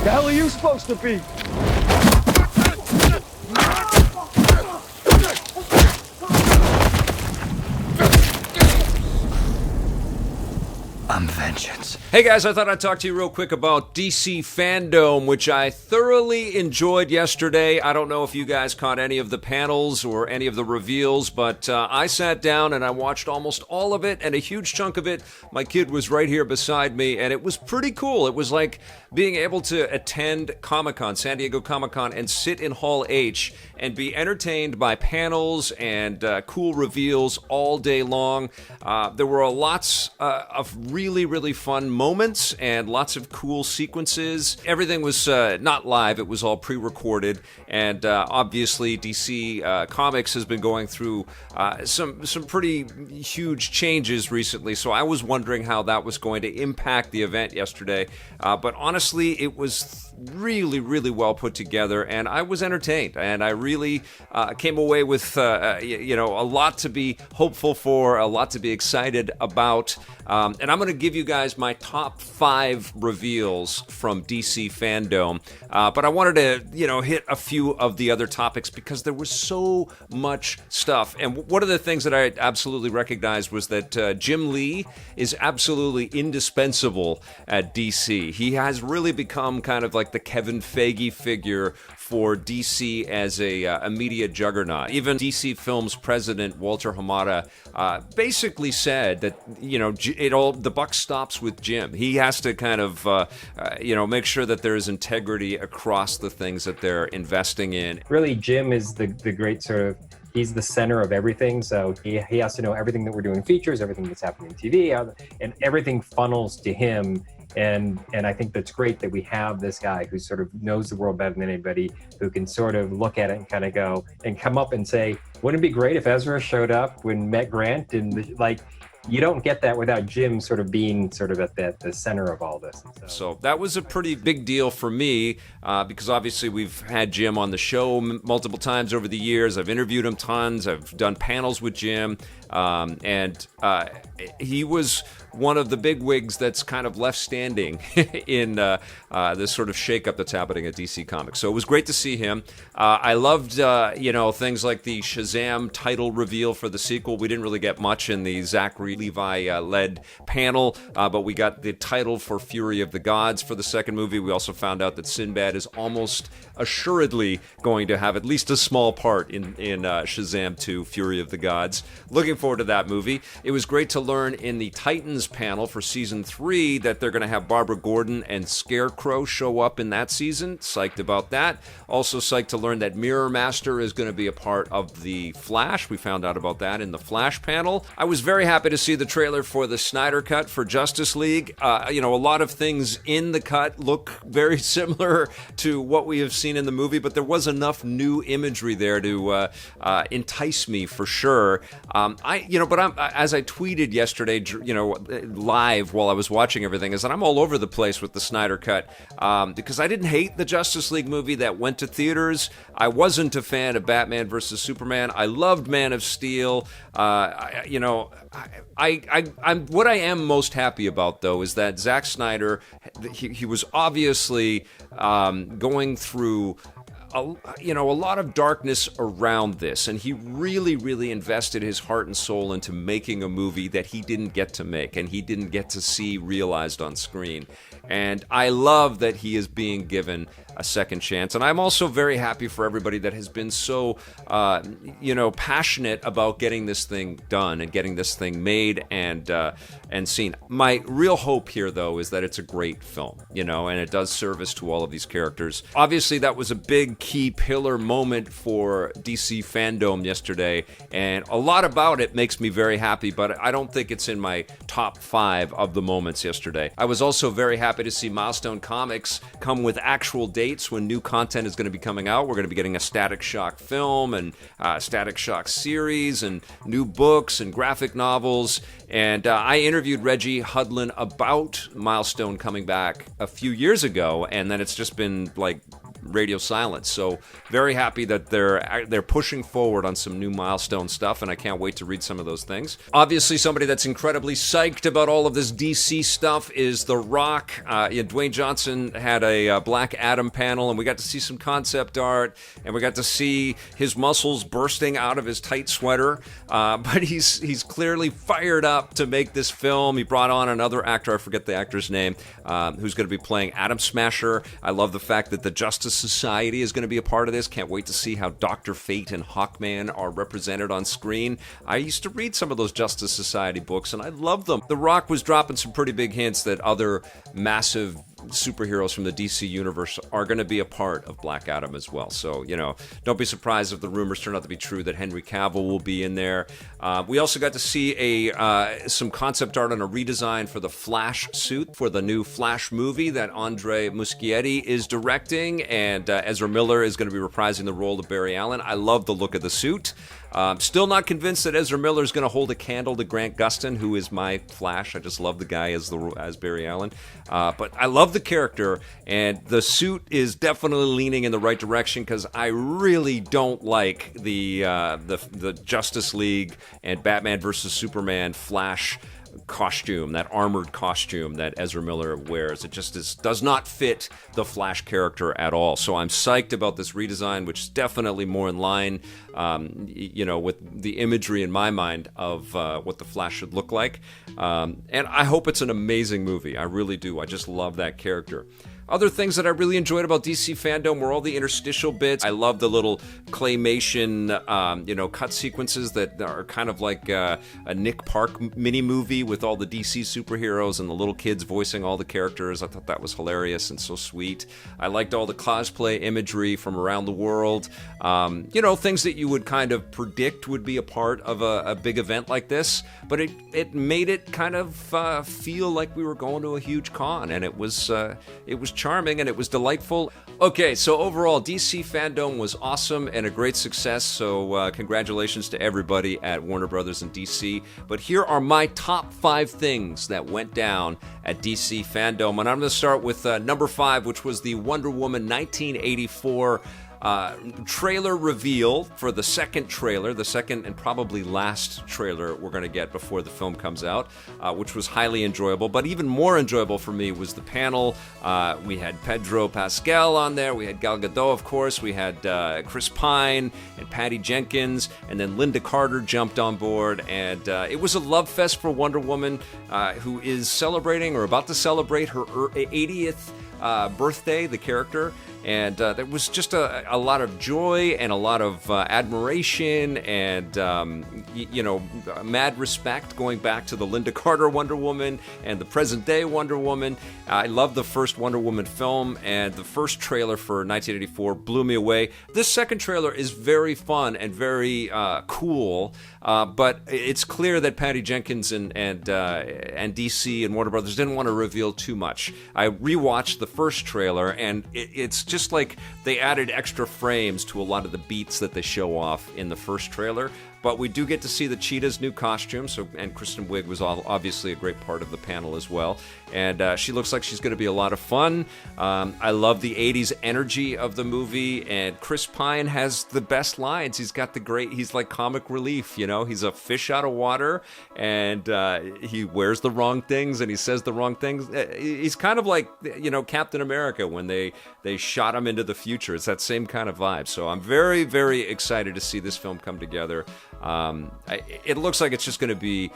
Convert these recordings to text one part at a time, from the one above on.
The hell are you supposed to be? I'm vengeance. Hey guys, I thought I'd talk to you real quick about DC FanDome, which I thoroughly enjoyed yesterday. I don't know if you guys caught any of the panels or any of the reveals, but I sat down and I watched almost all of it, and a huge chunk of it, my kid was right here beside me, and it was pretty cool. It was like being able to attend Comic-Con, San Diego Comic-Con, and sit in Hall H and be entertained by panels and cool reveals all day long. There were lots of really, really fun moments and lots of cool sequences. Everything was not live, it was all pre-recorded, and obviously DC Comics has been going through some pretty huge changes recently, so I was wondering how that was going to impact the event yesterday, but honestly, it was really, really well put together, and I was entertained, and I really came away with a lot to be hopeful for, a lot to be excited about, and I'm going to give you guys my top 5 reveals from DC FanDome, but I wanted to hit a few of the other topics because there was so much stuff. And one of the things that I absolutely recognized was that Jim Lee is absolutely indispensable at DC. He has really become kind of like the Kevin Feige figure for DC as a media juggernaut. Even DC Films president Walter Hamada basically said that the buck stops with Jim. He has to kind of make sure that there is integrity across the things that they're investing in. Really, Jim is the great sort of, he's the center of everything, so he has to know everything that we're doing in features, everything that's happening in TV, and everything funnels to him. And I think that's great that we have this guy who sort of knows the world better than anybody, who can sort of look at it and kind of go and come up and say, wouldn't it be great if Ezra showed up when met Grant? And you don't get that without Jim sort of being sort of at the center of all this. So that was a pretty big deal for me because obviously we've had Jim on the show multiple times over the years. I've interviewed him tons. I've done panels with Jim. And he was one of the big wigs that's kind of left standing in this sort of shakeup that's happening at DC Comics. So it was great to see him. I loved, things like the Shazam title reveal for the sequel. We didn't really get much in the Zachary Levi-led panel, but we got the title for Fury of the Gods for the second movie. We also found out that Sinbad is almost assuredly going to have at least a small part in Shazam 2, Fury of the Gods. Looking forward to that movie. It was great to learn in the Titans panel for season 3 that they're going to have Barbara Gordon and Scarecrow show up in that season. Psyched about that. Also psyched to learn that Mirror Master is going to be a part of the Flash. We found out about that in the Flash panel. I was very happy to see the trailer for the Snyder Cut for Justice League. A lot of things in the cut look very similar to what we have seen in the movie, but there was enough new imagery there to entice me for sure. As I tweeted yesterday, live while I was watching everything, is that I'm all over the place with the Snyder Cut because I didn't hate the Justice League movie that went to theaters. I wasn't a fan of Batman versus Superman. I loved Man of Steel. What I am most happy about, though, is that Zack Snyder, he was obviously going through a lot of darkness around this, and he really, really invested his heart and soul into making a movie that he didn't get to make and he didn't get to see realized on screen. And I love that he is being given a second chance. And I'm also very happy for everybody that has been so, passionate about getting this thing done and getting this thing made and seen. My real hope here, though, is that it's a great film, and it does service to all of these characters. Obviously, that was a big key pillar moment for DC FanDome yesterday, and a lot about it makes me very happy, but I don't think it's in my top 5 of the moments yesterday. I was also very happy to see Milestone Comics come with actual dates when new content is going to be coming out. We're going to be getting a Static Shock film and Static Shock series and new books and graphic novels. And I interviewed Reggie Hudlin about Milestone coming back a few years ago, and then it's just been radio silence. So very happy that they're pushing forward on some new milestone stuff, and I can't wait to read some of those things. Obviously, somebody that's incredibly psyched about all of this DC stuff is The Rock. Dwayne Johnson had a Black Adam panel, and we got to see some concept art, and we got to see his muscles bursting out of his tight sweater. But he's clearly fired up to make this film. He brought on another actor, I forget the actor's name, who's going to be playing Atom Smasher. I love the fact that the Justice Society is going to be a part of this. Can't wait to see how Dr. Fate and Hawkman are represented on screen. I used to read some of those Justice Society books, and I love them. The Rock was dropping some pretty big hints that other massive superheroes from the DC universe are going to be a part of Black Adam as well. So, don't be surprised if the rumors turn out to be true that Henry Cavill will be in there. We also got to see some concept art on a redesign for the Flash suit for the new Flash movie that Andre Muschietti is directing, and Ezra Miller is going to be reprising the role of Barry Allen. I love the look of the suit. Still not convinced that Ezra Miller is going to hold a candle to Grant Gustin, who is my Flash. I just love the guy as Barry Allen. But I love the character, and the suit is definitely leaning in the right direction, because I really don't like the Justice League and Batman versus Superman Flash costume, that armored costume that Ezra Miller wears. It just does not fit the Flash character at all. So I'm psyched about this redesign, which is definitely more in line, with the imagery in my mind of what the Flash should look like. And I hope it's an amazing movie. I really do. I just love that character. Other things that I really enjoyed about DC FanDome were all the interstitial bits. I love the little claymation, cut sequences that are kind of like a Nick Park mini-movie with all the DC superheroes and the little kids voicing all the characters. I thought that was hilarious and so sweet. I liked all the cosplay imagery from around the world. Things that you would kind of predict would be a part of a big event like this. But it made it kind of feel like we were going to a huge con, and it was charming and it was delightful. Okay, so overall, DC FanDome was awesome and a great success, so congratulations to everybody at Warner Brothers and DC. But here are my top 5 things that went down at DC FanDome, and I'm going to start with number 5, which was the Wonder Woman 1984 trailer reveal for the second and probably last trailer we're going to get before the film comes out, which was highly enjoyable. But even more enjoyable for me was the panel. We had Pedro Pascal on there, we had Gal Gadot, of course, we had Chris Pine and Patty Jenkins, and then Linda Carter jumped on board, and it was a love fest for Wonder Woman, who is celebrating or about to celebrate her 80th birthday, the character. And there was just a lot of joy and a lot of admiration and, mad respect going back to the Linda Carter Wonder Woman and the present-day Wonder Woman. I love the first Wonder Woman film, and the first trailer for 1984 blew me away. This second trailer is very fun and very cool, but it's clear that Patty Jenkins and DC and Warner Brothers didn't want to reveal too much. I rewatched the first trailer, and it's just like they added extra frames to a lot of the beats that they show off in the first trailer. But we do get to see the cheetah's new costume, and Kristen Wiig was obviously a great part of the panel as well. And she looks like she's going to be a lot of fun. I love the 80s energy of the movie, and Chris Pine has the best lines. He's like comic relief, He's a fish out of water, and he wears the wrong things, and he says the wrong things. He's kind of like, Captain America when they shot him into the future. It's that same kind of vibe. So I'm very, very excited to see this film come together. It looks like it's just going to be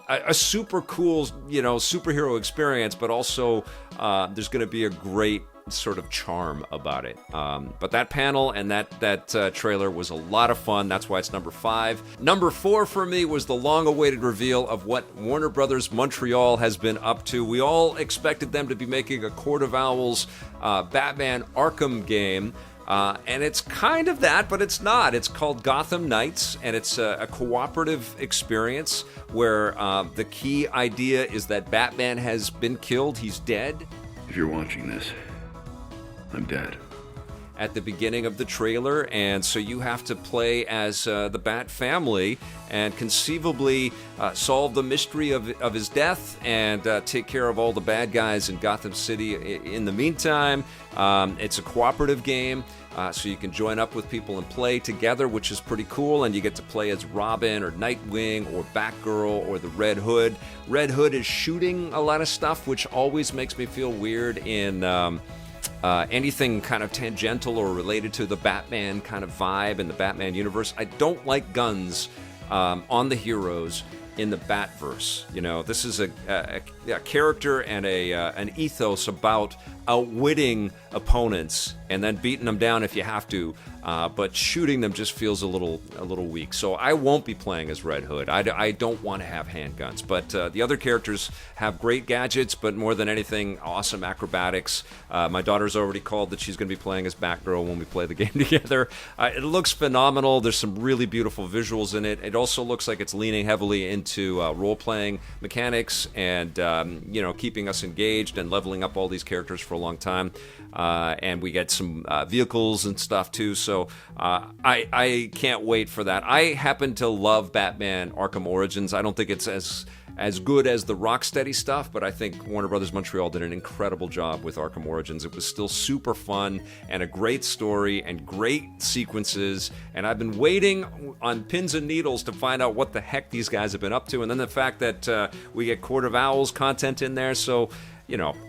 a super cool, superhero experience, but also there's going to be a great sort of charm about it. But that panel and that trailer was a lot of fun. That's why it's number 5. Number 4 for me was the long-awaited reveal of what Warner Brothers Montreal has been up to. We all expected them to be making a Court of Owls Batman Arkham game. And it's kind of that, but it's not. It's called Gotham Nights, and it's a cooperative experience where the key idea is that Batman has been killed. He's dead. If you're watching this, I'm dead. at the beginning of the trailer, and so you have to play as the Bat family and conceivably solve the mystery of his death and take care of all the bad guys in Gotham City in the meantime. It's a cooperative game, so you can join up with people and play together, which is pretty cool, and you get to play as Robin or Nightwing or Batgirl or the Red Hood. Red Hood is shooting a lot of stuff, which always makes me feel weird in anything kind of tangential or related to the Batman kind of vibe in the Batman universe. I don't like guns on the heroes in the Batverse. You know, this is a character and an ethos about outwitting opponents and then beating them down if you have to, but shooting them just feels a little weak. So I won't be playing as Red Hood. I don't want to have handguns, but the other characters have great gadgets, but more than anything, awesome acrobatics. My daughter's already called that she's going to be playing as Batgirl when we play the game together. It looks phenomenal. There's some really beautiful visuals in it. It also looks like it's leaning heavily into role-playing mechanics and keeping us engaged and leveling up all these characters for a long time. And we get some vehicles and stuff too, so I can't wait for that. I happen to love Batman Arkham Origins. I don't think it's as good as the Rocksteady stuff, but I think Warner Brothers Montreal did an incredible job with Arkham Origins. It was still super fun and a great story and great sequences, and I've been waiting on pins and needles to find out what the heck these guys have been up to, and then the fact that we get Court of Owls content in there, so,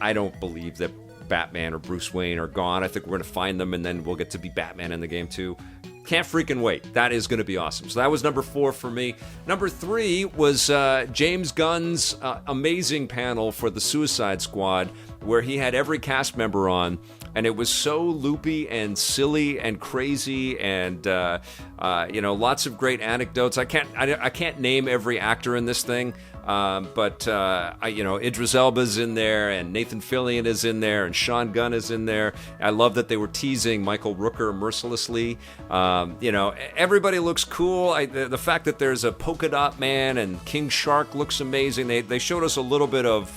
I don't believe that Batman or Bruce Wayne are gone. I think we're going to find them, and then we'll get to be Batman in the game too. Can't freaking wait. That is going to be awesome. So that was number 4 for me. Number 3 was James Gunn's amazing panel for the Suicide Squad, where he had every cast member on, and it was so loopy and silly and crazy, and lots of great anecdotes. I can't name every actor in this thing. But Idris Elba's in there, and Nathan Fillion is in there, and Sean Gunn is in there. I love that they were teasing Michael Rooker mercilessly. Everybody looks cool. The fact that there's a polka dot man and King Shark looks amazing. They showed us a little bit of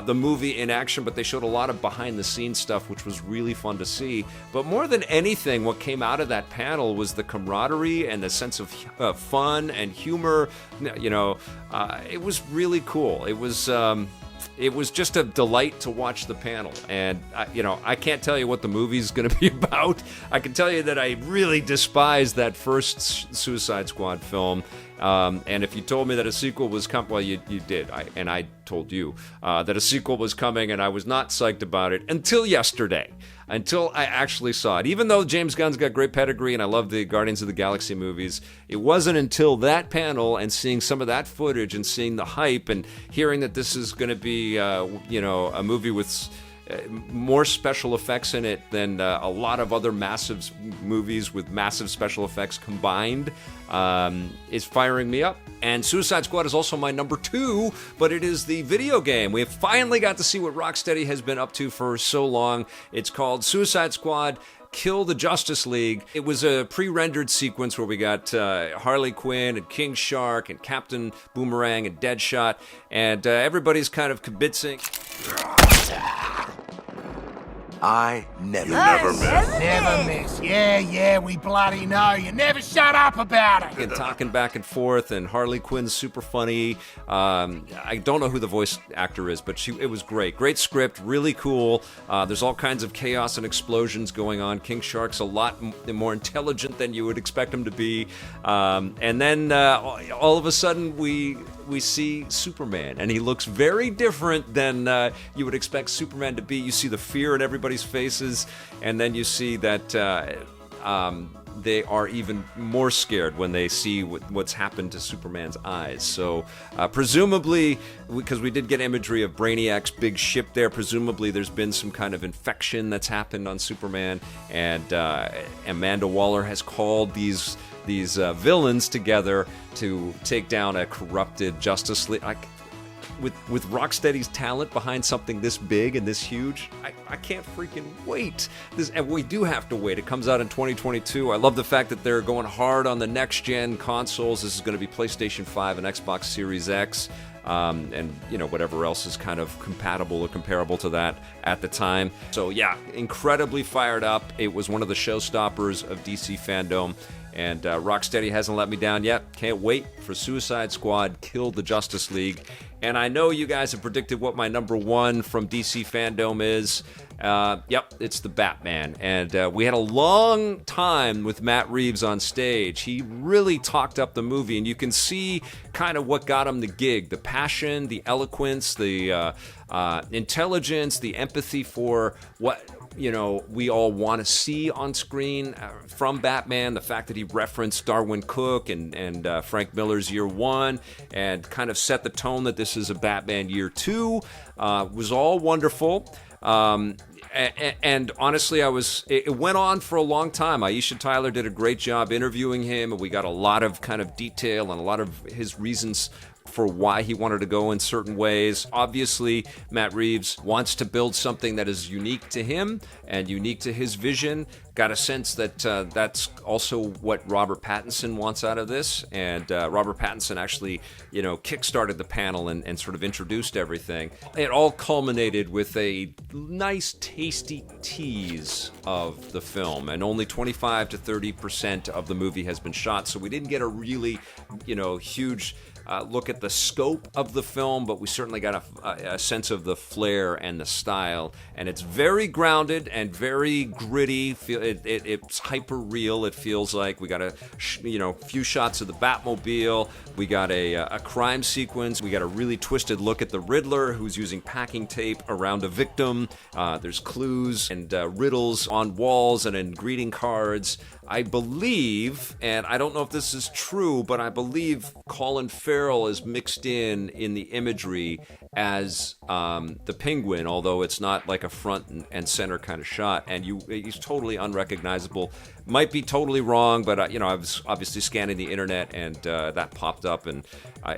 the movie in action, but they showed a lot of behind the scenes stuff, which was really fun to see. But more than anything, what came out of that panel was the camaraderie and the sense of fun and humor. It was really cool. It was just a delight to watch the panel, and I can't tell you what the movie's going to be about. I can tell you that I really despised that first Suicide Squad film, and if you told me that a sequel was coming, well, you did, and I told you that a sequel was coming, and I was not psyched about it until yesterday. Until I actually saw it. Even though James Gunn's got great pedigree and I love the Guardians of the Galaxy movies, it wasn't until that panel and seeing some of that footage and seeing the hype and hearing that this is going to be, a movie with more special effects in it than a lot of other massive movies with massive special effects combined, is firing me up. And Suicide Squad is also my number 2, but it is the video game. We have finally got to see what Rocksteady has been up to for so long. It's called Suicide Squad Kill the Justice League. It was a pre-rendered sequence where we got Harley Quinn and King Shark and Captain Boomerang and Deadshot, and everybody's kind of kibitzing. I never miss. Never miss. Yeah, we bloody know. You never shut up about it. And talking back and forth, and Harley Quinn's super funny. I don't know who the voice actor is, but it was great. Great script, really cool. There's all kinds of chaos and explosions going on. King Shark's a lot more intelligent than you would expect him to be. And then all of a sudden we see Superman, and he looks very different than you would expect Superman to be. You see the fear in everybody's faces, and then you see that they are even more scared when they see what's happened to Superman's eyes. So presumably, because we did get imagery of Brainiac's big ship there, presumably there's been some kind of infection that's happened on Superman, and Amanda Waller has called these villains together to take down a corrupted Justice League. With Rocksteady's talent behind something this big and this huge, I can't freaking wait. And we do have to wait. It comes out in 2022. I love the fact that they're going hard on the next-gen consoles. This is going to be PlayStation 5 and Xbox Series X. and whatever else is kind of compatible or comparable to that at the time. So yeah, incredibly fired up. It was one of the showstoppers of DC FanDome. And Rocksteady hasn't let me down yet. Can't wait for Suicide Squad Kill the Justice League. And I know you guys have predicted what my number one from DC FanDome is. Yep, it's the Batman. And we had a long time with Matt Reeves on stage. He really talked up the movie, and you can see kind of what got him the gig. The passion, the eloquence, the intelligence, the empathy for what we all want to see on screen from Batman. The fact that he referenced Darwin Cook and Frank Miller's Year One and kind of set the tone that this is a Batman Year Two was all wonderful. And honestly, it went on for a long time. Aisha Tyler did a great job interviewing him, and we got a lot of kind of detail and a lot of his reasons for why he wanted to go in certain ways. Obviously, Matt Reeves wants to build something that is unique to him and unique to his vision. Got a sense that that's also what Robert Pattinson wants out of this. And Robert Pattinson actually, kickstarted the panel and sort of introduced everything. It all culminated with a nice, tasty tease of the film. And only 25 to 30% of the movie has been shot. So we didn't get a really, huge look at the scope of the film, but we certainly got a sense of the flair and the style. And it's very grounded and very gritty. It's hyper real. It feels like we got a few shots of the Batmobile. We got a crime sequence. We got a really twisted look at the Riddler, who's using packing tape around a victim. There's clues and riddles on walls and in greeting cards. I believe, and I don't know if this is true, but I believe Colin Farrell is mixed in the imagery as the Penguin, although it's not like a front and center kind of shot, and he's totally unrecognizable. Might be totally wrong, but I was obviously scanning the internet, and that popped up, and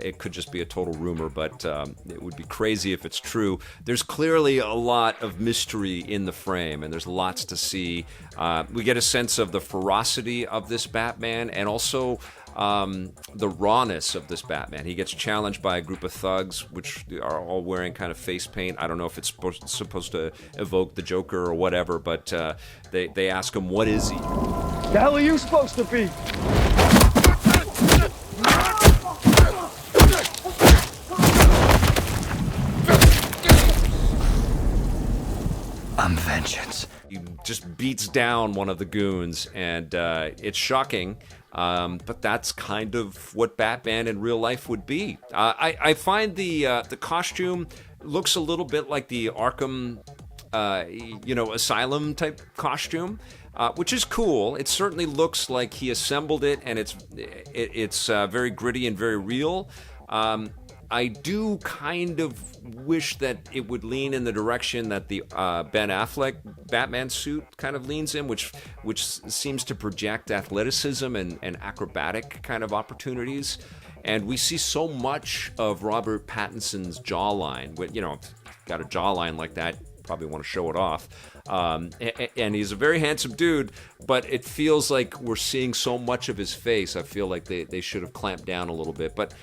it could just be a total rumor, but it would be crazy if it's true. There's clearly a lot of mystery in the frame, and there's lots to see. We get a sense of the ferocity of this Batman, and also the rawness of this Batman. He gets challenged by a group of thugs, which are all wearing kind of face paint. I don't know if it's supposed to evoke the Joker or whatever, but they ask him, what is he? The hell are you supposed to be? I'm vengeance. He just beats down one of the goons, and it's shocking. But that's kind of what Batman in real life would be. I find the costume looks a little bit like the Arkham, asylum type costume, which is cool. It certainly looks like he assembled it, and it's very gritty and very real. I do kind of wish that it would lean in the direction that the Ben Affleck Batman suit kind of leans in, which seems to project athleticism and acrobatic kind of opportunities. And we see so much of Robert Pattinson's jawline. Got a jawline like that, probably want to show it off. And he's a very handsome dude, but it feels like we're seeing so much of his face. I feel like they should have clamped down a little bit. But,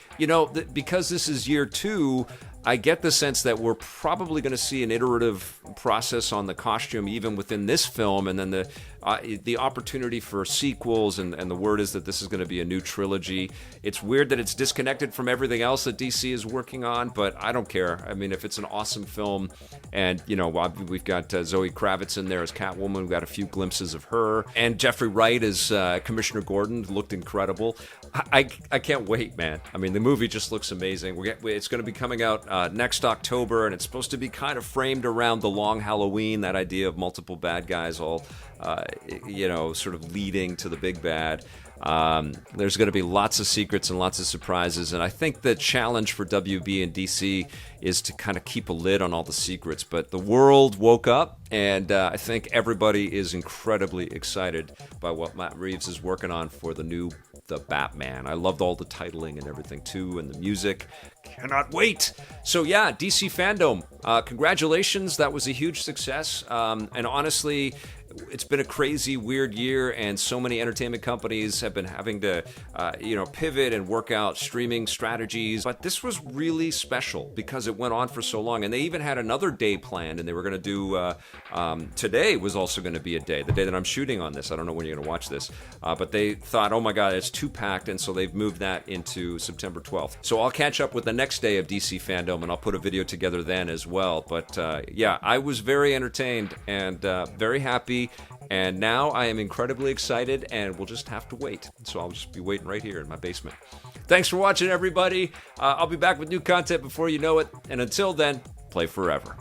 because this is year two, I get the sense that we're probably going to see an iterative process on the costume even within this film, and then the opportunity for sequels, and the word is that this is going to be a new trilogy. It's weird that it's disconnected from everything else that DC is working on, but I don't care. I mean, if it's an awesome film, and we've got Zoe Kravitz in there as Catwoman, we've got a few glimpses of her, and Jeffrey Wright as Commissioner Gordon looked incredible. I can't wait, man. I mean, the movie just looks amazing. It's going to be coming out next October, and it's supposed to be kind of framed around the long Halloween, that idea of multiple bad guys all sort of leading to the big bad. There's going to be lots of secrets and lots of surprises, and I think the challenge for WB and DC is to kind of keep a lid on all the secrets. But the world woke up, and I think everybody is incredibly excited by what Matt Reeves is working on for the Batman. I loved all the titling and everything too, and the music. Cannot wait. So yeah, DC FanDome, congratulations. That was a huge success. And honestly, it's been a crazy, weird year, and so many entertainment companies have been having to, pivot and work out streaming strategies. But this was really special because it went on for so long, and they even had another day planned, and they were going to do. Today was also going to be a day, the day that I'm shooting on this. I don't know when you're going to watch this, but they thought, oh my God, it's too packed, and so they've moved that into September 12th. So I'll catch up with the next day of DC FanDome, and I'll put a video together then as well. But yeah, I was very entertained and very happy, and now I am incredibly excited, and we'll just have to wait. So I'll just be waiting right here in my basement. Thanks for watching, everybody. I'll be back with new content before you know it, and until then, play forever.